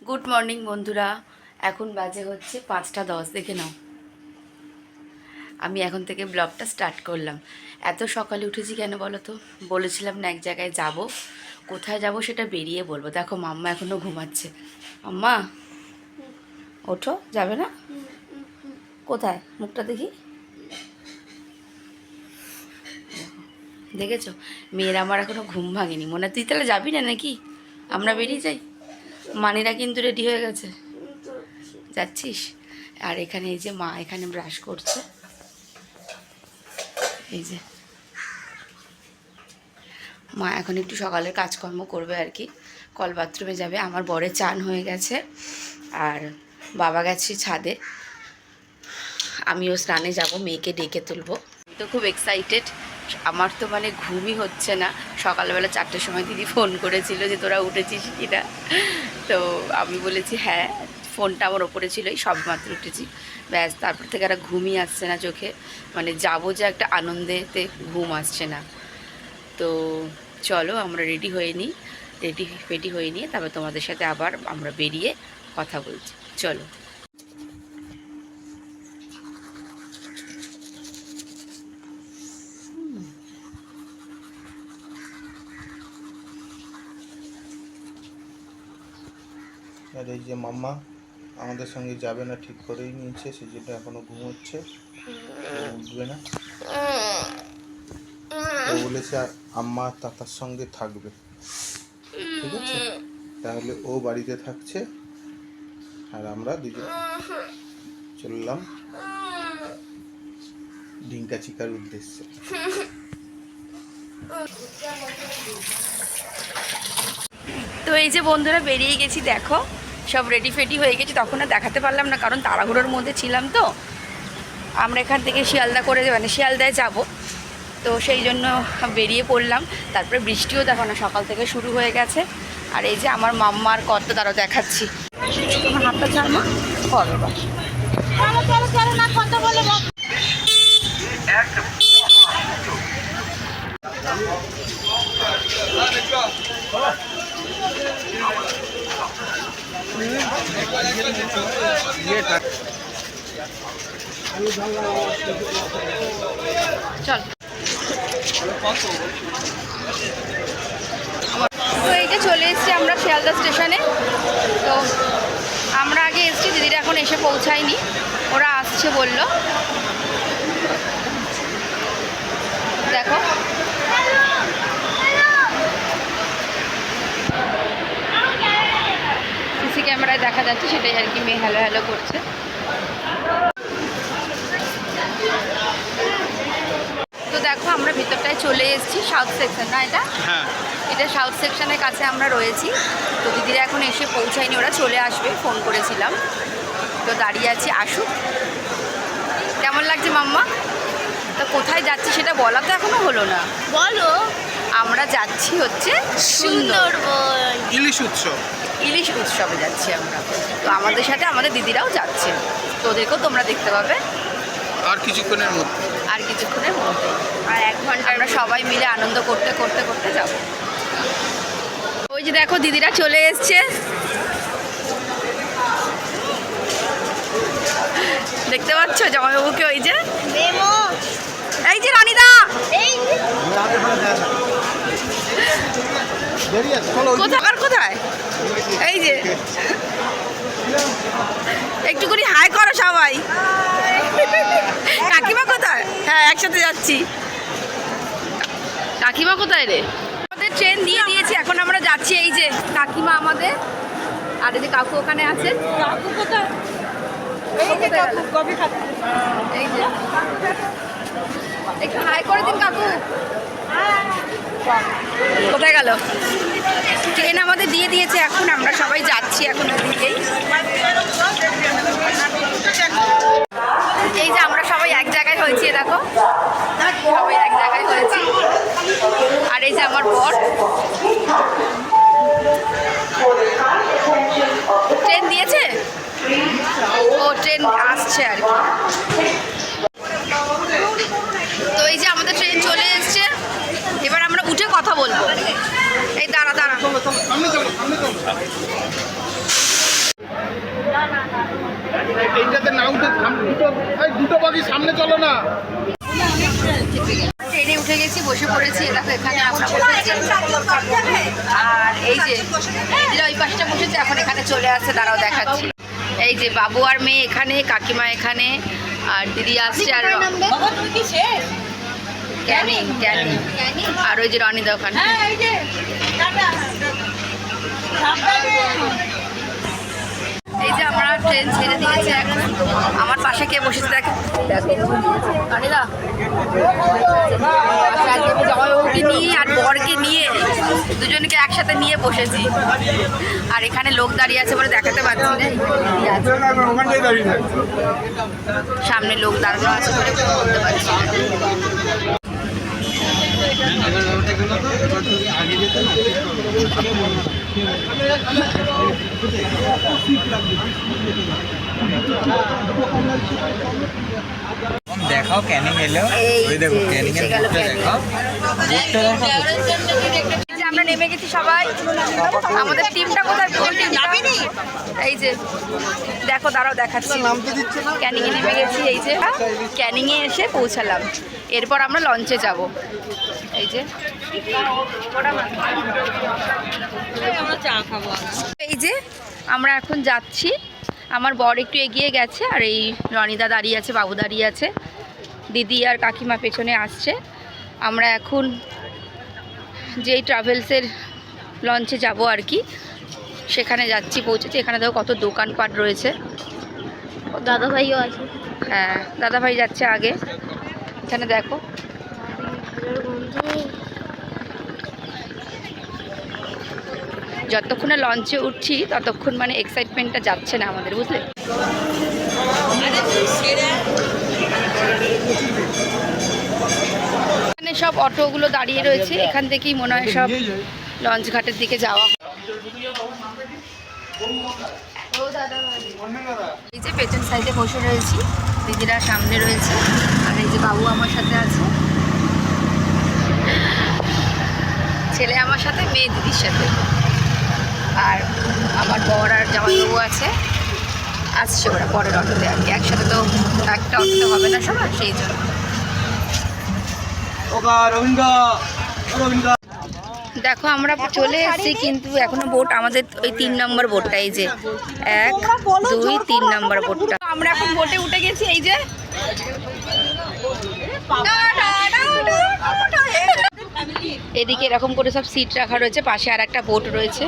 Good morning বন্ধুরা। এখন বাজে হচ্ছে 5টা 10, দেখে নাও। আমি এখন থেকে ব্লগটা স্টার্ট করলাম। এত সকালে উঠেছি কেন বলো তো? বলেছিলাম না এক জায়গায় যাব, কোথায় যাব সেটা বেরিয়ে বলবো। দেখো মাম্মা এখনও ঘুমাচ্ছে। মাম্মা ওঠো, যাবে না? কোথায়? মুখটা দেখি। দেখেছো, মেয়ের আমার এখনও ঘুম ভাঙেনি। মনে হয় তুই তাহলে যাবি না নাকি? আমরা বেরিয়ে যাই। মানিরা কিন্তু রেডি হয়ে গেছে। যাচ্ছিস? আর এখানে এই যে মা এখানে ব্রাশ করছে, এই যে মা এখন একটু সকালের কাজকর্ম করবে আর কি, কল বাথরুমে যাবে। আমার বরের চান হয়ে গেছে আর বাবা গেছে ছাদে, আমিও স্নানে যাব, মেয়েকে ডেকে তুলবো। আমি তো খুব এক্সাইটেড। আমার তো মানে ঘুমই হচ্ছে না। সকালবেলা 4টের সময় দিদি ফোন করেছিল যে তোরা উঠেছিস কি না, তো আমি বলেছি হ্যাঁ। ফোনটা আমার ওপরে ছিল, এই সবমাত্র উঠেছি, ব্যাস। তারপর থেকে আর ঘুমই আসছে না চোখে, মানে যাবো যে একটা আনন্দেতে ঘুম আসছে না। তো চলো আমরা রেডি হয়ে নিই, রেডি হয়ে নিয়ে তারপর তোমাদের সাথে আবার আমরা বেরিয়ে কথা বলছি। চলো। আর এই যে মাম্মা আমাদের সঙ্গে যাবে না ঠিক করেই নিয়েছে, সেই জন্য এখনো ঘুমোচ্ছে, উঠবে না। ও বলেছে আম্মা তাতার সঙ্গে থাকবে, ঠিক আছে? তাহলে ও বাড়িতে থাকছে আর আমরা দুজন চললাম ঢিঙ্কা চিকার উদ্দেশ্যে। তো এই যে বন্ধুরা বেরিয়ে গেছি, দেখো সব রেডি ফেডি হয়ে গেছি। তখন আর দেখাতে পারলাম না কারণ তাড়াহুড়োর মধ্যে ছিলাম। তো আমরা এখান থেকে শিয়ালদা করে মানে শিয়ালদায় যাব, তো সেই জন্য বেরিয়ে পড়লাম। তারপরে বৃষ্টিও দেখো না সকাল থেকে শুরু হয়ে গেছে। আর এই যে আমার মাম্মার কত তারও দেখাচ্ছি। আমার হাতটা চাল না হবে বা চল। তো এই যে চলে এসেছি আমরা শিয়ালদা স্টেশনে। তো আমরা আগে এসেছি, দিদিরা এখন এসে পৌঁছায়নি, ওরা আসছে বললো। দেখো সিসি ক্যামেরায় দেখা যাচ্ছে, সেটাই আর কি মেয়ে হ্যালো হ্যালো করছে। তো দেখো আমরা ভিতরটায় চলে এসেছি, সাউথ সেকশন না এটা? হ্যাঁ, এটা সাউথ সেকশনের কাছে আমরা রয়েছি। তো দিদিরা এখন এসে পৌঁছায়নি, ওরা চলে আসবে, ফোন করেছিলাম। তো দাঁড়িয়ে আছি, আসুক। কেমন লাগছে মাম্মা? তো কোথায় যাচ্ছি সেটা বলা তো এখনো হলো না। বলো। আমরা যাচ্ছি হচ্ছে সুন্দরবন ইলিশ উৎসব। ইলিশ উৎসবে যাচ্ছি আমরা। তো আমাদের সাথে আমাদের দিদিরাও যাচ্ছে, তো ওদেরকেও তোমরা দেখতে পাবে আর কিছুক্ষণের মধ্যে। আর কিছুক্ষণের মধ্যে। আর 1 ঘন্টা আমরা সবাই মিলে আনন্দ করতে করতে করতে যাব। ওই যে দেখো দিদিরা চলে এসছে, দেখতে পাচ্ছ জামাইবাবুকে? ওই যে মেমো, এই যে রানীদা, এই কোথায় আর কোথায়? এই যে একটুখানি হাই করো সবাই। কাকিমা কোথায়? হ্যাঁ একসাথে যাচ্ছি। কাকিমা কোথায় রে? আমাদের ট্রেন দিয়ে দিয়েছি, এখন আমরা যাচ্ছি। এই যে কাকিমা আমাদের, আর এই যে কাকু ওখানে আছে। কাকু কোথায়? এই যে কাকু কফি খাচ্ছে। এই যে একটু হাই করে দিন কাকু। কোথায় গেল? ট্রেন আমাদের দিয়ে দিয়েছে, এখন আমরা সবাই যাচ্ছি এখন ওদিকেই। এই যে আমরা সবাই এক জায়গায় হয়েছি, দেখো সবাই এক জায়গায় হয়েছি। আর এই যে আমার বর, ট্রেন দিয়েছে, ও ট্রেন আসছে আর কি। তো এই যে আমাদের ট্রেন চলে এসছে, এবার আমরা উঠে কথা বলবো। এই দাঁড়া দাঁড়া, গেছি, বসে পড়েছি। দেখো এখানে আমরা বসেছি, আর এই যে দিদিরা ওই পাশটা বসেছে, এখন এখানে চলে আসছে, দাঁড়াও দেখাচ্ছি। এই যে বাবু আর মেয়ে এখানে, কাকিমা এখানে, আর দিদি আসছে, আর ক্যানিং ক্যানিং, আর ওই যে রনি দোকান। এই যে আমরা ট্রেন ছেড়ে দিয়েছি এখন। আমার পাশে কে বসেছে দেখো, রানিদা জামাইবাবুকে নিয়ে আর বরকে নিয়ে দুজনকে একসাথে নিয়ে বসেছি। আর এখানে লোক দাঁড়িয়ে আছে বলে দেখাতে পারছি না, সামনে লোক দাঁড়ানো আছে বলে বলতে পারছি না। দেখাও ক্যানিং এলো, ওই দেখো ক্যানিং এর বোটটা দেখাও, বোটটা দেখাও। আমরা নেমে গেছি সবাই, আমাদের টিমটা কোথায়, কোন টিম যাবেনি? এই যে দেখো, দাঁড়াও দেখাচ্ছি। ক্যানিংয়ে নেমে গেছি, এই যে ক্যানিংয়ে এসে পৌঁছালাম। এরপর আমরা লঞ্চে যাব। এই যে এই যে আমরা এখন যাচ্ছি। আমার বর একটু এগিয়ে গেছে, আর এই রনিদা দাঁড়িয়ে আছে, বাবু দাঁড়িয়ে আছে, দিদি আর কাকিমা পেছনে আসছে। আমরা এখন যেই ট্রাভেলসের লঞ্চে যাব আর কি, সেখানে যাচ্ছি, পৌঁছেছি। এখানে দেখো কত দোকানপাট রয়েছে, দাদাভাইও আছে। হ্যাঁ দাদাভাই যাচ্ছে আগে। এখানে দেখো যতক্ষণে লঞ্চে উঠছি ততক্ষণ মানে এক্সাইটমেন্টটা যাচ্ছে না আমাদের, বুঝলে? এখানে সব অটোগুলো দাঁড়িয়ে রয়েছে, এখান থেকেই মনে হয় সব লঞ্চ ঘাটের দিকে যাওয়া। এই যে পেছন সাইডে বসে রয়েছি, দিদিরা সামনে রয়েছে, আর এই যে বাবু আমার সাথে আছে, ছেলে আমার সাথে, মেয়ে দিদির সাথে, আর আমার বর আর জামাইবাবু আছে, আসছে ওরা পরের অটোতে আর কি। একসাথে তো একটা অটোতে হবে না সবার, সেই জন্য। দেখো আমরা চলে এসেছি, কিন্তু এখনো বোট আমাদের ওই 3 নম্বর বোটটা, এই যে 1 2 3 নম্বর বোটটা। আমরা এখন বোটে উঠে গেছি, এই যে এদিকে এরকম করে সব সিট রাখা রয়েছে, পাশে আর একটা বোট রয়েছে।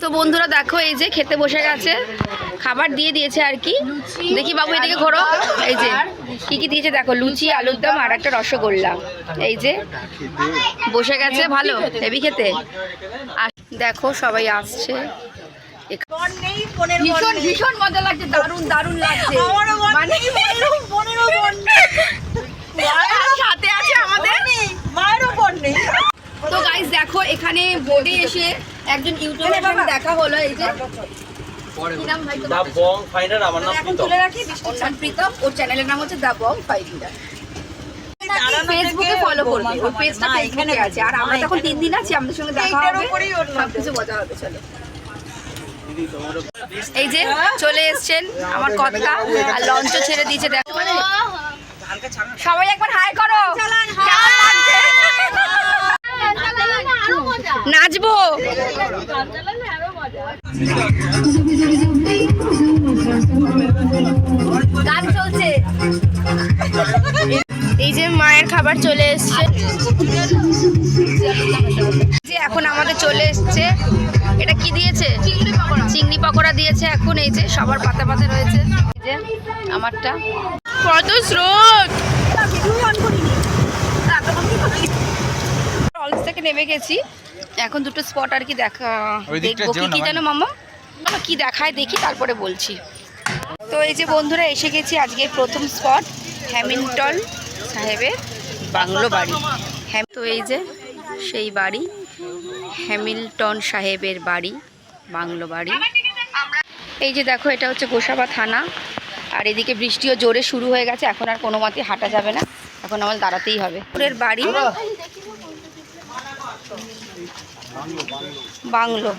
তো বন্ধুরা দেখো, এই যে খেতে বসে গেছে, খাবার দিয়ে দিয়েছে আর কি। দেখি বাবু এদিকে ঘোরো, এই যে কি কি দিয়েছে দেখো, লুচি, আলুর দম আর একটা রসগোল্লা। এই যে বসে গেছে, ভালো হেভি খেতে। আর দেখো সবাই আসছে, ভীষণ ভীষণ মজা লাগছে, দারুণ দারুণ লাগছে। মানে সাথে আছে আমাদের মায়েরও বোন নেই। তো গাইস দেখো, এখানে বোর্ডে এসে একজন ইউটিউবের সাথে দেখা হলো। এই যে কি নাম ভাই তোমার? দা বং ফাইন্ডার। আমার নাম প্রীতম। তুলে রাখি, ওর নাম প্রীতম, ওর চ্যানেলের নাম হচ্ছে দা বং ফাইন্ডার। ফেসবুকে ফলো করবে, ওর পেজটা ফেসবুকে আছে। আর আমরা তখন 3 দিন আছি, আমাদের সঙ্গে দেখা হবে, সব কিছু মজা হবে। চলো, এই যে চলে এসছেন আমার কর্তা, আর লঞ্চও ছেড়ে দিয়েছে। দেখো মানে সবাই একবার হাই করো, নাচবো। গান চলছে। এই যে মায়ের খাবার চলে এসছে, যে এখন আমাদের চলে এসছে। এটা কি দিয়েছে? চিংড়ি পকোড়া দিয়েছে। এখন এই যে সবার পাতা পাতা রয়েছে, এই যে আমারটা। কত স্রোত, লঞ্চ থেকে নেমে গেছি। এখন দুটো স্পট আর কি দেখা দেখবো। কি জানো মামা, কি দেখায় দেখি, তারপরে বলছি। তো এই যে বন্ধুরা এসে গেছি আজকে প্রথম স্পট, হ্যামিল্টন সাহেবের বাংলো বাড়ি। তো এই যে সেই বাড়ি, হ্যামিল্টন সাহেবের বাড়ি, বাংলো বাড়ি। এই যে দেখো, এটা হচ্ছে গোসাবা থানা। আর এদিকে বৃষ্টিও জোরে শুরু হয়ে গেছে, এখন আর কোনো মতে হাঁটা যাবে না, এখন আমার দাঁড়াতেই হবে। ওদের বাড়ি বাংলো,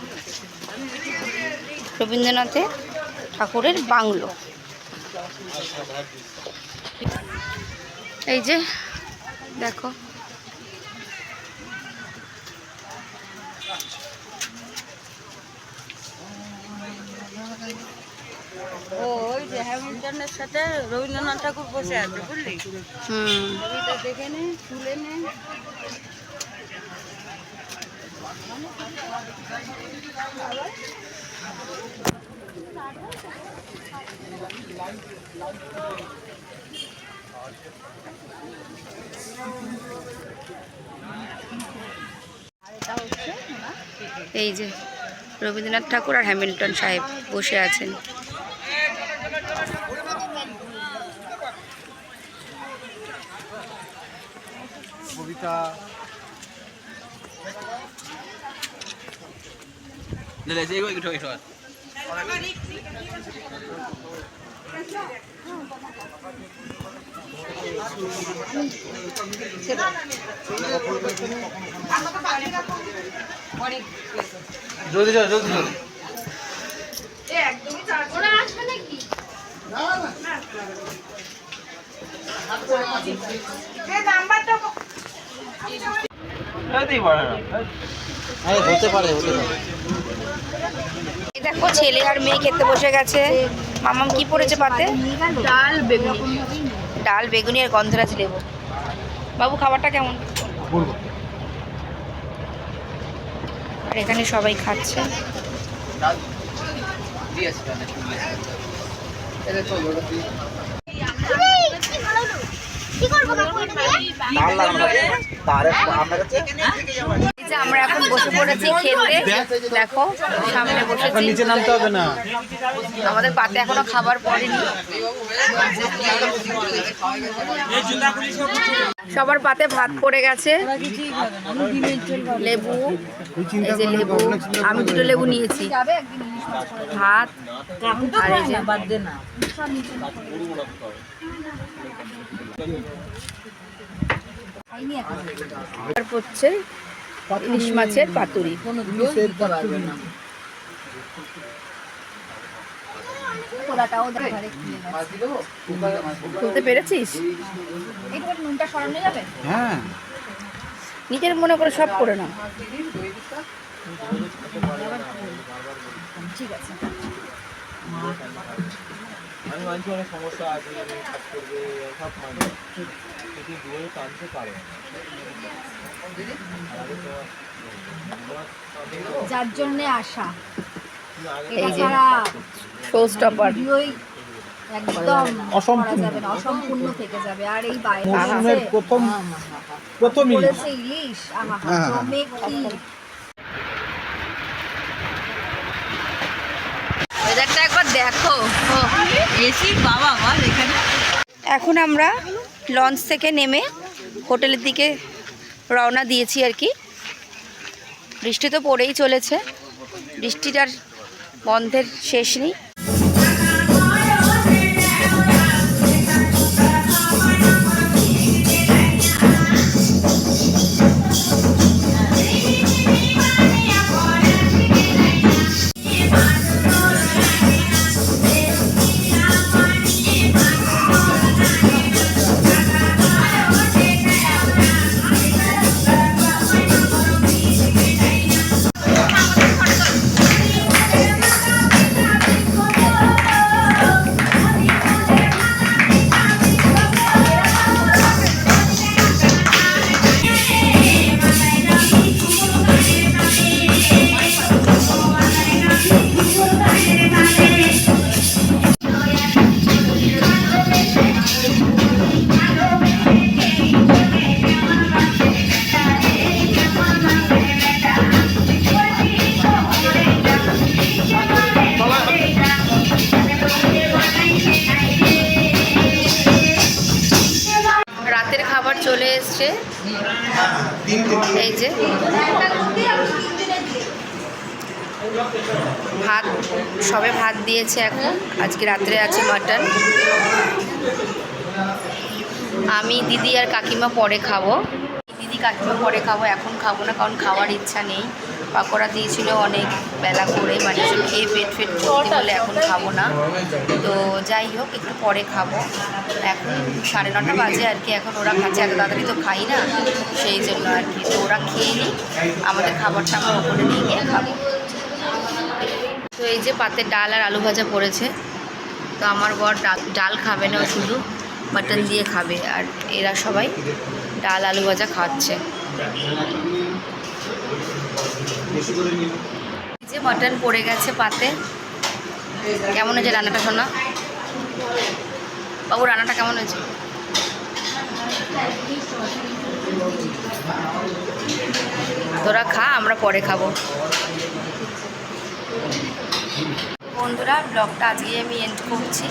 এই যে দেখো ও ওই যে হ্যামিল্টনের সাথে রবীন্দ্রনাথ ঠাকুর বসে আছে বুঝলি, ছবিটা দেখে নে, তুলে নে। এই যে রবীন্দ্রনাথ ঠাকুর আর হ্যামিল্টন সাহেব বসে আছেন। কবিতা জলদি যাও, জলদি যাও। ওরা আসবে নাকি? হতে পারে, হতে পারে। এই দেখো ছেলে আর মেয়ে খেতে বসে গেছে। মামাম কি পড়েছে পাতে? ডাল বেগুনি। ডাল বেগুনি আর গন্ধরাজ লেবু। বাবু খাবারটা কেমন? আর এখানে সবাই খাচ্ছে। কি করবো কাকু এটা দিয়ে? এই যে আমরা এখন বসে পড়েছি খেতে। দেখো সামনে বসেছি। নিচে নামতে হবে না। আমাদের পাতে এখনো খাবার পড়েনি। সবার পাতে ভাত পড়ে গেছে, লেবু, এই যে লেবু, আমি 2টো লেবু নিয়েছি, ভাত আর এই যে হচ্ছে ইলিশ মাছের পাতুরি। খুলতে পেরেছিস? হ্যাঁ, নিজের মনে করে সব করে না। ঠিক আছে। আমি মানছি অনেক সমস্যা আছে, কাজ করবে সব মানছি, কিন্তু দুয়ে টানতে পারে না। যার জন্য আসা, এই যে শো স্টপার একদম অসম্পূর্ণ। যাবে না, অসম্পূর্ণ থেকে যাবে। আর এই বাইরে মৌসুমের প্রথম ইলিশ। করেছে ইলিশ, আহা হ্যাঁ। জমে কি। ওয়েদারটা একবার দেখো। এসি বাবা বল এখানে। এখন আমরা লঞ্চ থেকে নেমে হোটেলের দিকে রওনা দিয়েছি আর কি। বৃষ্টি তো পড়েই চলেছে, বৃষ্টিটার বন্ধের শেষ নেই। রাতের খাবার চলে এসছে। এই যে ভাত, সবে ভাত দিয়েছে এখন। আজকে রাত্রে আছে মাটন। আমি দিদি আর কাকিমা পরে খাবো। দিদি কাকিমা পরে খাবো, এখন খাবো না, কারণ খাওয়ার ইচ্ছা নেই। পাকোড়া দিয়েছিল অনেক বেলা করে, মানে সব খেয়ে পেট ভর্তি বলে এখন খাবো না। তো যাই হোক, একটু পরে খাবো। এখন 9:30 বাজে আর কি, এখন ওরা খাচ্ছে, এত তাড়াতাড়ি তো খাই না, সেই জন্য আর কি। তো ওরা খেয়ে নিই, আমাদের খাবারটা আমরা ওপরে নিয়ে গিয়ে খাবো। তো এই যে পাতে ডাল আর আলু ভাজা পড়েছে। তো আমার বর ডাল খাবে না, ও শুধু মাটন দিয়ে খাবে, আর এরা সবাই ডাল আলু ভাজা খাচ্ছে। এই যে মাটন পড়ে গেছে পাতে। কেমন হয়েছে রান্নাটা শোনা? বাবু রান্নাটা কেমন হয়েছে? তোরা খা, আমরা পরে খাবো। বন্ধুরা, ব্লগটা আজকে আমি এন্ড করছি।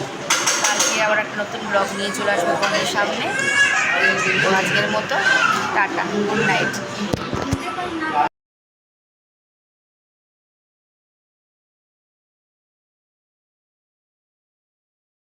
কালকে আবার একটা নতুন ব্লগ নিয়ে চলে আসবো আপনাদের সামনে। তো আজকের মতো টাটা, গুড নাইট।